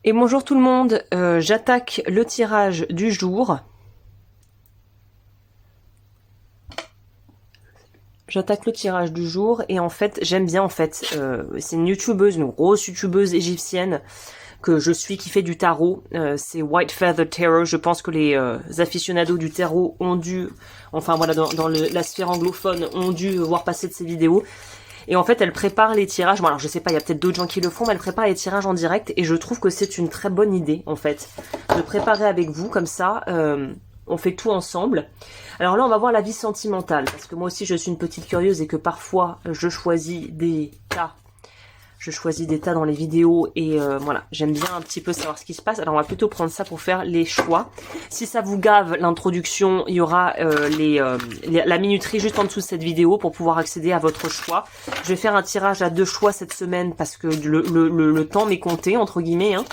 Et bonjour tout le monde, j'attaque le tirage du jour. J'attaque le tirage du jour et en fait j'aime bien c'est une youtubeuse, une grosse youtubeuse égyptienne que je suis qui fait du tarot, c'est White Feather Tarot. Je pense que les aficionados du tarot ont dû, enfin voilà, dans la sphère anglophone ont dû voir passer de ces vidéos. Et en fait, elle prépare les tirages. Bon, alors je sais pas, il y a peut-être d'autres gens qui le font, mais elle prépare les tirages en direct. Et je trouve que c'est une très bonne idée, en fait, de préparer avec vous, comme ça, on fait tout ensemble. Alors là, on va voir la vie sentimentale, parce que moi aussi, je suis une petite curieuse et que parfois, je choisis des tas. Je choisis des tas dans les vidéos et voilà, j'aime bien un petit peu savoir ce qui se passe. Alors on va plutôt prendre ça pour faire les choix. Si ça vous gave l'introduction, il y aura la minuterie juste en dessous de cette vidéo pour pouvoir accéder à votre choix. Je vais faire un tirage à 2 choix cette semaine parce que le temps m'est compté, entre guillemets. Hein.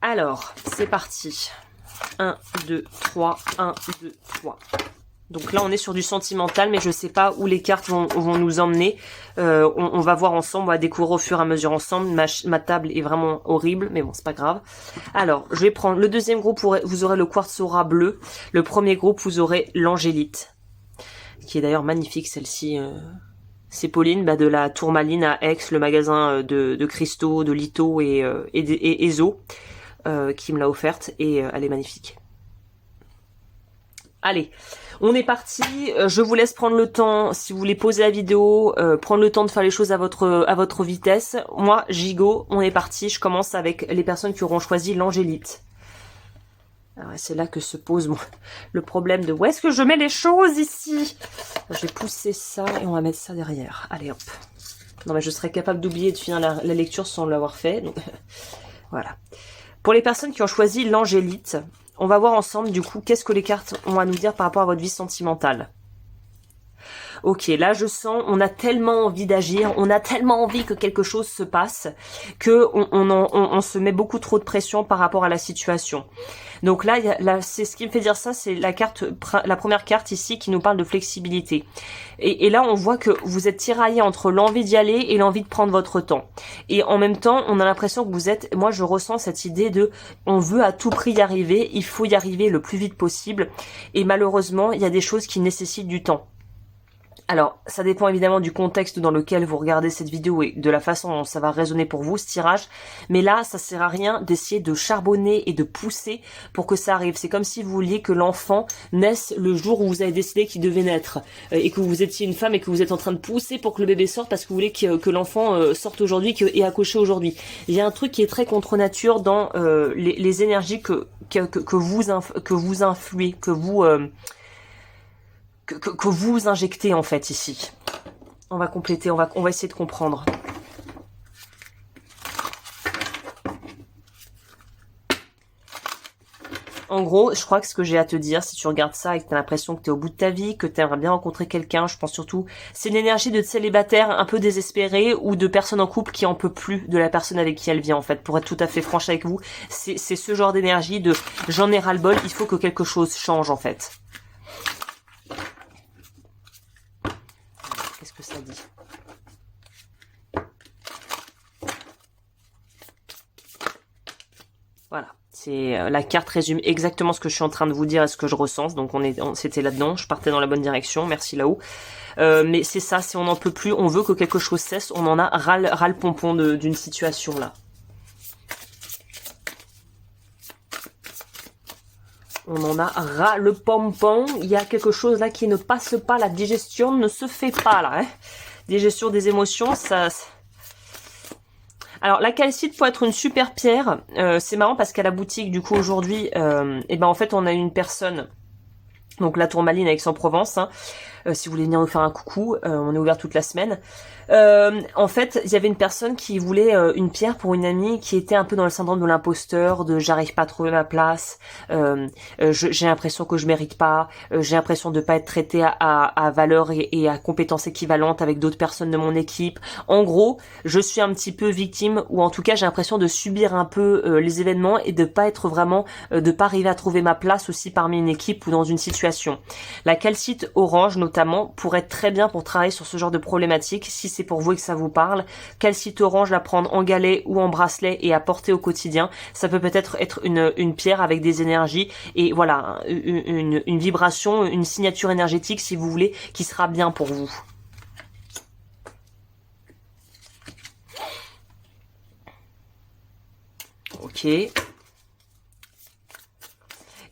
Alors, c'est parti. 1, 2, 3, 1, 2, 3. Donc là, on est sur du sentimental, mais je sais pas où les cartes vont nous emmener. On va voir ensemble, on va découvrir au fur et à mesure ensemble. Ma table est vraiment horrible, mais bon, c'est pas grave. Alors, je vais prendre le deuxième groupe, vous aurez le quartz aura bleu. Le premier groupe, vous aurez l'angélite, qui est d'ailleurs magnifique, celle-ci. C'est Pauline, de la Tourmaline à Aix, le magasin de cristaux, de litho et Ezo, qui me l'a offerte, et elle est magnifique. Allez, on est parti. Je vous laisse prendre le temps, si vous voulez poser la vidéo, prendre le temps de faire les choses à votre vitesse. Moi, gigot, on est parti. Je commence avec les personnes qui auront choisi l'angélite. Alors c'est là que se pose le problème de où est-ce que je mets les choses ici. Je vais pousser ça et on va mettre ça derrière. Allez hop. Non mais je serais capable d'oublier de finir la lecture sans l'avoir fait. Donc voilà. Pour les personnes qui ont choisi l'angélite, on va voir ensemble, du coup, qu'est-ce que les cartes ont à nous dire par rapport à votre vie sentimentale. Ok, là je sens, on a tellement envie d'agir, on a tellement envie que quelque chose se passe, que on se met beaucoup trop de pression par rapport à la situation. Donc là, c'est ce qui me fait dire ça, c'est la première carte ici qui nous parle de flexibilité. Et là, on voit que vous êtes tiraillé entre l'envie d'y aller et l'envie de prendre votre temps. Et en même temps, on a l'impression que vous êtes, moi je ressens cette idée de, on veut à tout prix y arriver, il faut y arriver le plus vite possible. Et malheureusement, il y a des choses qui nécessitent du temps. Alors, ça dépend évidemment du contexte dans lequel vous regardez cette vidéo et de la façon dont ça va résonner pour vous, ce tirage. Mais là, ça sert à rien d'essayer de charbonner et de pousser pour que ça arrive. C'est comme si vous vouliez que l'enfant naisse le jour où vous avez décidé qu'il devait naître. Et que vous étiez une femme et que vous êtes en train de pousser pour que le bébé sorte parce que vous voulez que l'enfant sorte aujourd'hui et accouché aujourd'hui. Il y a un truc qui est très contre nature dans les énergies que vous influez, que vous injectez en fait ici. On va compléter, on va essayer de comprendre. En gros, je crois que ce que j'ai à te dire, si tu regardes ça et que tu as l'impression que tu es au bout de ta vie, que tu aimerais bien rencontrer quelqu'un, je pense surtout, c'est une énergie de célibataire un peu désespéré ou de personne en couple qui en peut plus de la personne avec qui elle vit en fait. Pour être tout à fait franche avec vous, c'est ce genre d'énergie de j'en ai ras-le-bol, il faut que quelque chose change en fait. Qu'est-ce que ça dit ? Voilà, la carte résume exactement ce que je suis en train de vous dire et ce que je ressens. Donc c'était là-dedans, je partais dans la bonne direction, merci là-haut. Mais c'est ça, si on n'en peut plus, on veut que quelque chose cesse, on en a ras le pompon d'une situation là. On en a ras le pompon, il y a quelque chose là qui ne passe pas, la digestion ne se fait pas là. Hein. Digestion des émotions, ça... Alors la calcite peut être une super pierre, c'est marrant parce qu'à la boutique du coup aujourd'hui, en fait on a une personne, donc la Tourmaline à Aix-en-Provence, hein, si vous voulez venir nous faire un coucou, on est ouvert toute la semaine. En fait, il y avait une personne qui voulait une pierre pour une amie qui était un peu dans le syndrome de l'imposteur, de j'arrive pas à trouver ma place, j'ai l'impression que je mérite pas, j'ai l'impression de pas être traitée à valeur et à compétences équivalentes avec d'autres personnes de mon équipe. En gros, je suis un petit peu victime, ou en tout cas j'ai l'impression de subir un peu les événements et de pas être vraiment, de pas arriver à trouver ma place aussi parmi une équipe ou dans une situation. La calcite orange, notamment pourrait être très bien pour travailler sur ce genre de problématique, si c'est pour vous et que ça vous parle. Calcite orange, la prendre en galet ou en bracelet et à porter au quotidien. Ça peut peut-être être une pierre avec des énergies et voilà, une vibration, une signature énergétique si vous voulez, qui sera bien pour vous. Ok.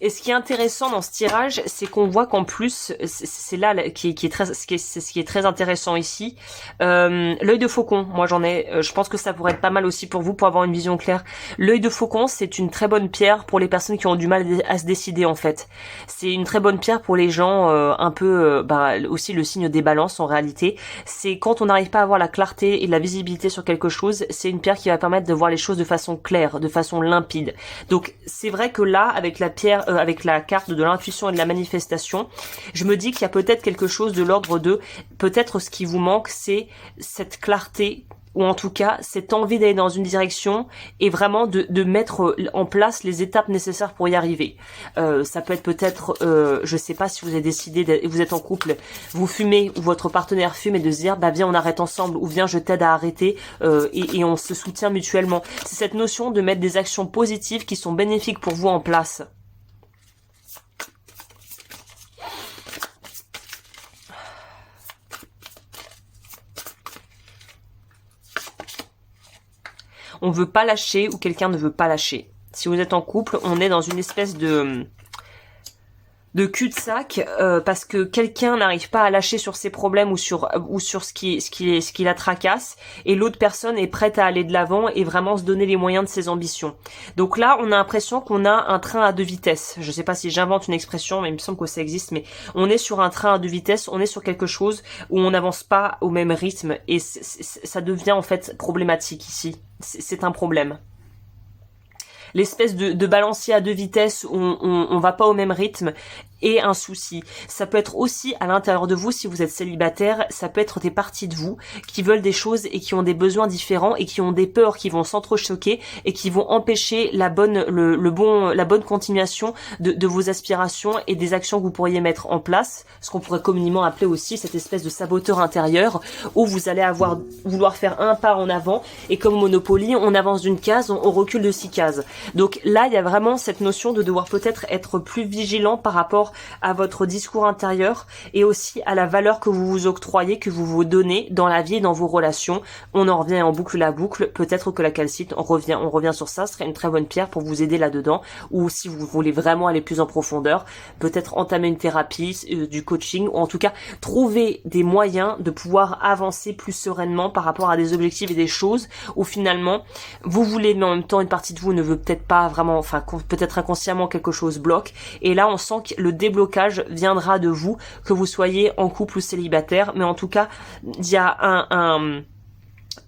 Et ce qui est intéressant dans ce tirage, c'est qu'on voit qu'en plus, c'est là qui est très, ce qui est très intéressant ici, l'œil de faucon. Moi, j'en ai. Je pense que ça pourrait être pas mal aussi pour vous, pour avoir une vision claire. L'œil de faucon, c'est une très bonne pierre pour les personnes qui ont du mal à se décider en fait. C'est une très bonne pierre pour les gens un peu, aussi le signe des balances en réalité. C'est quand on n'arrive pas à avoir la clarté et la visibilité sur quelque chose, c'est une pierre qui va permettre de voir les choses de façon claire, de façon limpide. Donc c'est vrai que là, avec la pierre avec la carte de l'intuition et de la manifestation, je me dis qu'il y a peut-être quelque chose de l'ordre de, peut-être ce qui vous manque, c'est cette clarté, ou en tout cas cette envie d'aller dans une direction et vraiment de mettre en place les étapes nécessaires pour y arriver. Ça peut être peut-être, je sais pas si vous avez décidé, vous êtes en couple, vous fumez ou votre partenaire fume et de se dire bah viens on arrête ensemble ou viens je t'aide à arrêter et on se soutient mutuellement. C'est cette notion de mettre des actions positives qui sont bénéfiques pour vous en place. On veut pas lâcher ou quelqu'un ne veut pas lâcher. Si vous êtes en couple, on est dans une espèce de cul-de-sac parce que quelqu'un n'arrive pas à lâcher sur ses problèmes ou sur ce qui la tracasse et l'autre personne est prête à aller de l'avant et vraiment se donner les moyens de ses ambitions. Donc là, on a l'impression qu'on a un train à deux vitesses. Je sais pas si j'invente une expression, mais il me semble que ça existe, mais on est sur un train à deux vitesses, on est sur quelque chose où on n'avance pas au même rythme et ça devient en fait problématique ici. C'est un problème. L'espèce de balancier à deux vitesses où on va pas au même rythme et un souci. Ça peut être aussi à l'intérieur de vous si vous êtes célibataire, ça peut être des parties de vous qui veulent des choses et qui ont des besoins différents et qui ont des peurs qui vont s'entrechoquer et qui vont empêcher la bonne continuation de vos aspirations et des actions que vous pourriez mettre en place, ce qu'on pourrait communément appeler aussi cette espèce de saboteur intérieur où vous allez vouloir faire un pas en avant et comme au Monopoly, on avance d'une case, on recule de 6 cases. Donc là, il y a vraiment cette notion de devoir peut-être être plus vigilant par rapport à votre discours intérieur et aussi à la valeur que vous vous octroyez, que vous vous donnez dans la vie et dans vos relations. On en revient en boucle la boucle. Peut-être que la calcite, on revient sur ça, ce serait une très bonne pierre pour vous aider là-dedans. Ou si vous voulez vraiment aller plus en profondeur, peut-être entamer une thérapie, du coaching, ou en tout cas trouver des moyens de pouvoir avancer plus sereinement par rapport à des objectifs et des choses où finalement vous voulez, mais en même temps une partie de vous ne veut peut-être pas vraiment, enfin peut-être inconsciemment quelque chose bloque. Et là on sent que le déblocage viendra de vous, que vous soyez en couple ou célibataire, mais en tout cas il y a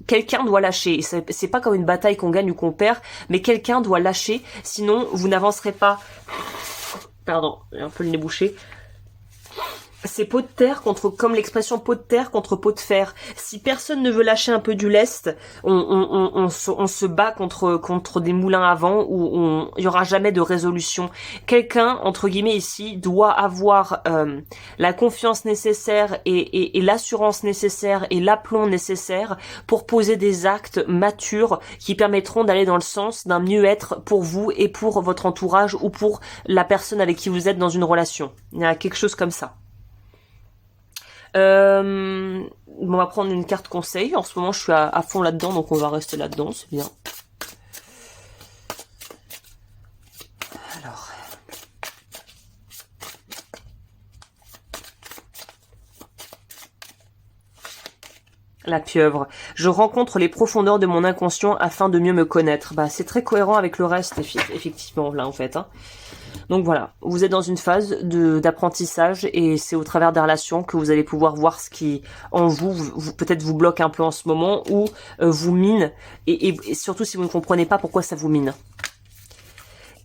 quelqu'un doit lâcher. C'est pas comme une bataille qu'on gagne ou qu'on perd, mais quelqu'un doit lâcher, sinon vous n'avancerez pas. Pardon, j'ai un peu le nez bouché. C'est pot de terre comme l'expression pot de terre contre pot de fer. Si personne ne veut lâcher un peu du lest, on se bat contre des moulins à vent où il y aura jamais de résolution. Quelqu'un, entre guillemets ici, doit avoir la confiance nécessaire et l'assurance nécessaire et l'aplomb nécessaire pour poser des actes matures qui permettront d'aller dans le sens d'un mieux-être pour vous et pour votre entourage ou pour la personne avec qui vous êtes dans une relation. Il y a quelque chose comme ça. On va prendre une carte conseil. En ce moment, je suis à fond là-dedans, donc on va rester là-dedans, c'est bien. Alors. La pieuvre. Je rencontre les profondeurs de mon inconscient afin de mieux me connaître. Bah, c'est très cohérent avec le reste, effectivement, là, en fait, hein. Donc voilà, vous êtes dans une phase d'apprentissage et c'est au travers des relations que vous allez pouvoir voir ce qui en vous peut-être vous bloque un peu en ce moment ou vous mine et surtout si vous ne comprenez pas pourquoi ça vous mine.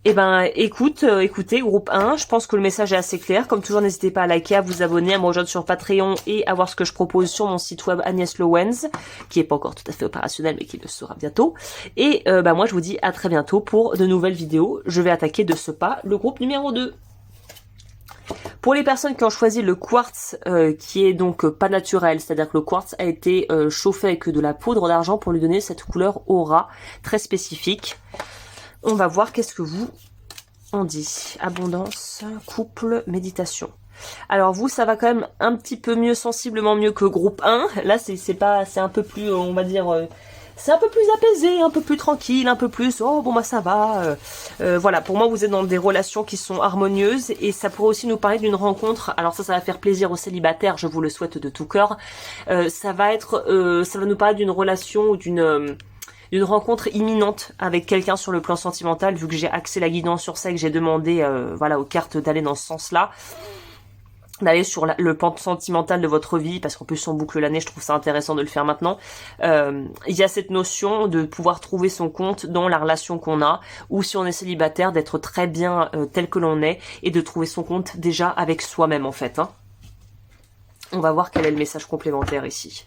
Eh ben, écoutez, groupe 1, je pense que le message est assez clair. Comme toujours, n'hésitez pas à liker, à vous abonner, à me rejoindre sur Patreon et à voir ce que je propose sur mon site web Agnès Lowens, qui est pas encore tout à fait opérationnel, mais qui le sera bientôt. Et moi, je vous dis à très bientôt pour de nouvelles vidéos. Je vais attaquer de ce pas le groupe numéro 2. Pour les personnes qui ont choisi le quartz, qui est donc pas naturel, c'est-à-dire que le quartz a été chauffé avec de la poudre d'argent pour lui donner cette couleur aura très spécifique. On va voir qu'est-ce que vous on dit. Abondance, couple, méditation. Alors vous, ça va quand même un petit peu mieux, sensiblement mieux que groupe 1. Là, c'est un peu plus, on va dire, c'est un peu plus apaisé, un peu plus tranquille, un peu plus, oh bon bah ça va. Voilà, pour moi, vous êtes dans des relations qui sont harmonieuses et ça pourrait aussi nous parler d'une rencontre. Alors ça va faire plaisir aux célibataires, je vous le souhaite de tout cœur. Ça va nous parler d'une relation ou d'une rencontre imminente avec quelqu'un sur le plan sentimental, vu que j'ai axé la guidance sur ça et que j'ai demandé voilà, aux cartes d'aller dans ce sens-là, d'aller sur le plan sentimental de votre vie, parce qu'en plus on boucle l'année, je trouve ça intéressant de le faire maintenant. Il y a cette notion de pouvoir trouver son compte dans la relation qu'on a, ou si on est célibataire, d'être très bien tel que l'on est, et de trouver son compte déjà avec soi-même en fait. Hein. On va voir quel est le message complémentaire ici.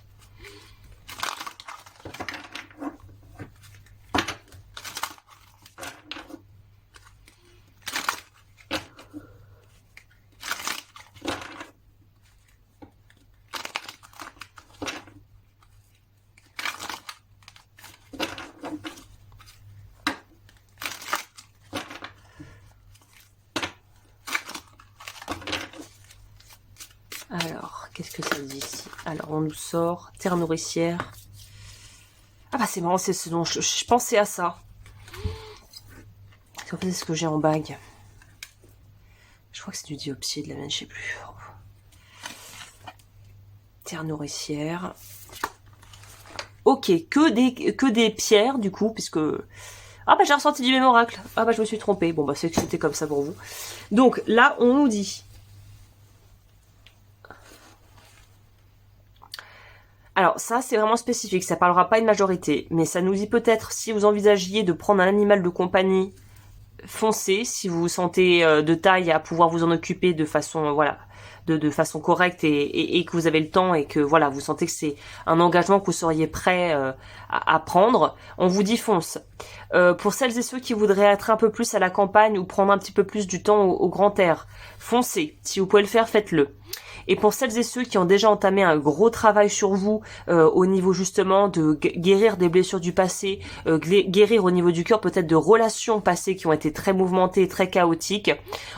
Alors, qu'est-ce que ça dit ici? Alors, on nous sort terre nourricière. Ah bah c'est marrant, c'est ce dont je pensais à ça. C'est ce que j'ai en bague. Je crois que c'est du diopside, la mienne, je sais plus. Terre nourricière. Ok, que des pierres, du coup, puisque... Ah bah j'ai ressenti du même oracle. Ah bah je me suis trompée. Bon bah c'est que c'était comme ça pour vous. Donc là, on nous dit... Alors ça c'est vraiment spécifique, ça parlera pas une majorité, mais ça nous dit peut-être si vous envisagiez de prendre un animal de compagnie, foncez, si vous vous sentez de taille à pouvoir vous en occuper de façon voilà, de façon correcte et que vous avez le temps et que voilà, vous sentez que c'est un engagement que vous seriez prêt à prendre, on vous dit fonce. Pour celles et ceux qui voudraient être un peu plus à la campagne ou prendre un petit peu plus du temps au grand air, foncez. Si vous pouvez le faire, faites-le. Et pour celles et ceux qui ont déjà entamé un gros travail sur vous au niveau justement de guérir des blessures du passé, guérir au niveau du cœur peut-être de relations passées qui ont été très mouvementées, très chaotiques,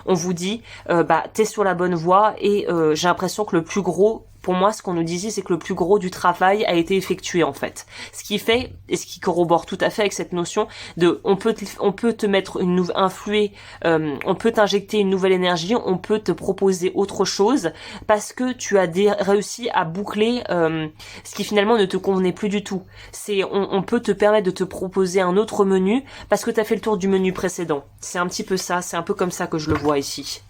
on vous dit bah t'es sur la bonne voie et j'ai l'impression que le plus gros, pour moi, ce qu'on nous dit ici, c'est que le plus gros du travail a été effectué en fait. Ce qui fait, et ce qui corrobore tout à fait avec cette notion de, on peut te mettre on peut t'injecter une nouvelle énergie, on peut te proposer autre chose parce que tu as réussi à boucler ce qui finalement ne te convenait plus du tout. On peut te permettre de te proposer un autre menu parce que tu as fait le tour du menu précédent. C'est un petit peu ça, c'est un peu comme ça que je le vois ici.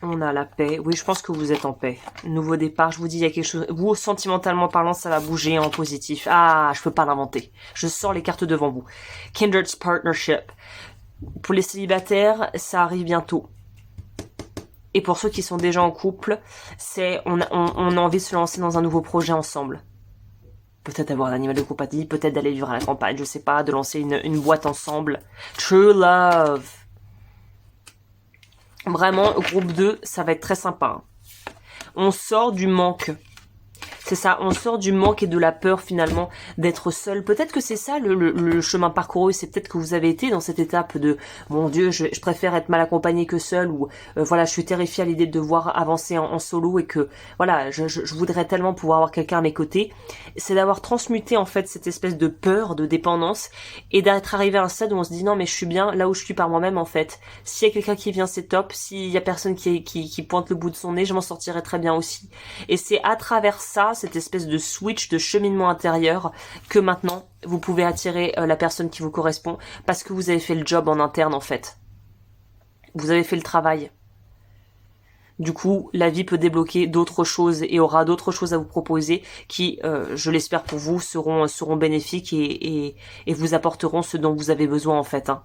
On a la paix. Oui, je pense que vous êtes en paix. Nouveau départ, je vous dis, il y a quelque chose... Vous, sentimentalement parlant, ça va bouger en positif. Ah, je peux pas l'inventer. Je sors les cartes devant vous. Kindred's Partnership. Pour les célibataires, ça arrive bientôt. Et pour ceux qui sont déjà en couple, on a envie de se lancer dans un nouveau projet ensemble. Peut-être avoir un animal de compagnie, peut-être d'aller vivre à la campagne, je sais pas, de lancer une boîte ensemble. True love. Vraiment, groupe 2, ça va être très sympa. On sort du manque. C'est ça, on sort du manque et de la peur finalement d'être seul. Peut-être que c'est ça le chemin parcouru, c'est peut-être que vous avez été dans cette étape de mon Dieu, je préfère être mal accompagné que seul, ou voilà, je suis terrifiée à l'idée de devoir avancer en solo et que voilà, je voudrais tellement pouvoir avoir quelqu'un à mes côtés. C'est d'avoir transmuté en fait cette espèce de peur, de dépendance, et d'être arrivé à un stade où on se dit non mais je suis bien là où je suis par moi-même en fait. S'il y a quelqu'un qui vient, c'est top. S'il y a personne qui pointe le bout de son nez, je m'en sortirai très bien aussi. Et c'est à travers ça, cette espèce de switch de cheminement intérieur, que maintenant vous pouvez attirer la personne qui vous correspond, parce que vous avez fait le job en interne en fait. Vous avez fait le travail. Du coup, la vie peut débloquer d'autres choses et aura d'autres choses à vous proposer qui, je l'espère pour vous, seront bénéfiques et vous apporteront ce dont vous avez besoin en fait. Hein.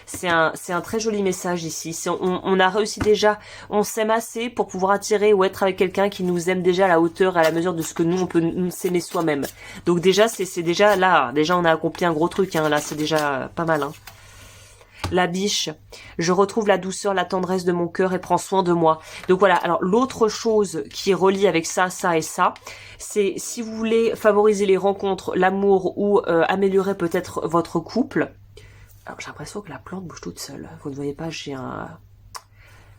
C'est un très joli message ici. On a réussi déjà, on s'aime assez pour pouvoir attirer ou être avec quelqu'un qui nous aime déjà à la hauteur, à la mesure de ce que nous on peut s'aimer soi-même. Donc déjà, c'est déjà là, déjà on a accompli un gros truc. Hein, là, c'est déjà pas mal. Hein. La biche, je retrouve la douceur, la tendresse de mon cœur et prends soin de moi. Donc voilà, alors l'autre chose qui est reliée avec ça, ça et ça, c'est si vous voulez favoriser les rencontres, l'amour ou améliorer peut-être votre couple. Alors j'ai l'impression que la plante bouge toute seule. Vous ne voyez pas, j'ai un...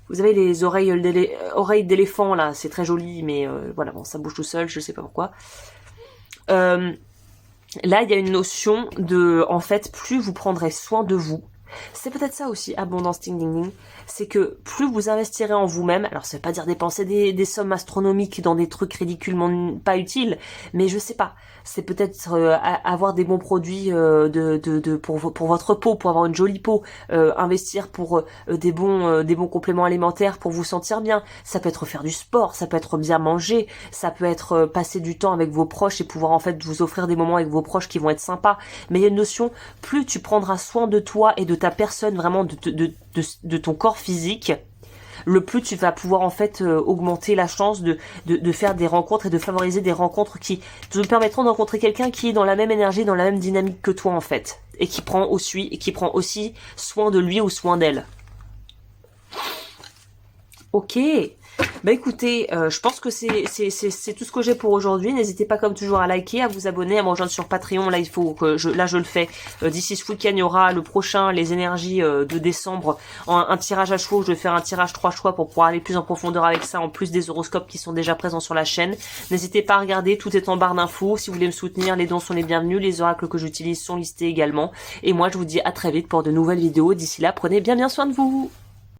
Vous avez les oreilles d'éléphant là, c'est très joli, mais voilà, bon, ça bouge tout seul, je sais pas pourquoi. Là, il y a une notion de, en fait, plus vous prendrez soin de vous, c'est peut-être ça aussi, abondance ding ding ding, c'est que plus vous investirez en vous-même, alors ça veut pas dire dépenser des sommes astronomiques dans des trucs ridiculement pas utiles, mais je sais pas, c'est peut-être avoir des bons produits pour votre peau, pour avoir une jolie peau, investir pour des bons compléments alimentaires pour vous sentir bien, ça peut être faire du sport, ça peut être bien manger, ça peut être passer du temps avec vos proches et pouvoir en fait vous offrir des moments avec vos proches qui vont être sympas, mais il y a une notion, plus tu prendras soin de toi et de ta personne, vraiment de ton corps physique, le plus tu vas pouvoir en fait augmenter la chance de faire des rencontres et de favoriser des rencontres qui te permettront de rencontrer quelqu'un qui est dans la même énergie, dans la même dynamique que toi en fait, et qui prend aussi soin de lui ou soin d'elle. Ok. Bah écoutez, je pense que c'est tout ce que j'ai pour aujourd'hui. N'hésitez pas comme toujours à liker, à vous abonner, à me rejoindre sur Patreon. Là il faut que je le fais. D'ici ce week-end, il y aura le prochain, les énergies de décembre, un tirage à chevaux. Je vais faire un tirage 3 choix pour pouvoir aller plus en profondeur avec ça, en plus des horoscopes qui sont déjà présents sur la chaîne. N'hésitez pas à regarder, tout est en barre d'infos. Si vous voulez me soutenir, les dons sont les bienvenus. Les oracles que j'utilise sont listés également. Et moi je vous dis à très vite pour de nouvelles vidéos. D'ici là, prenez bien soin de vous.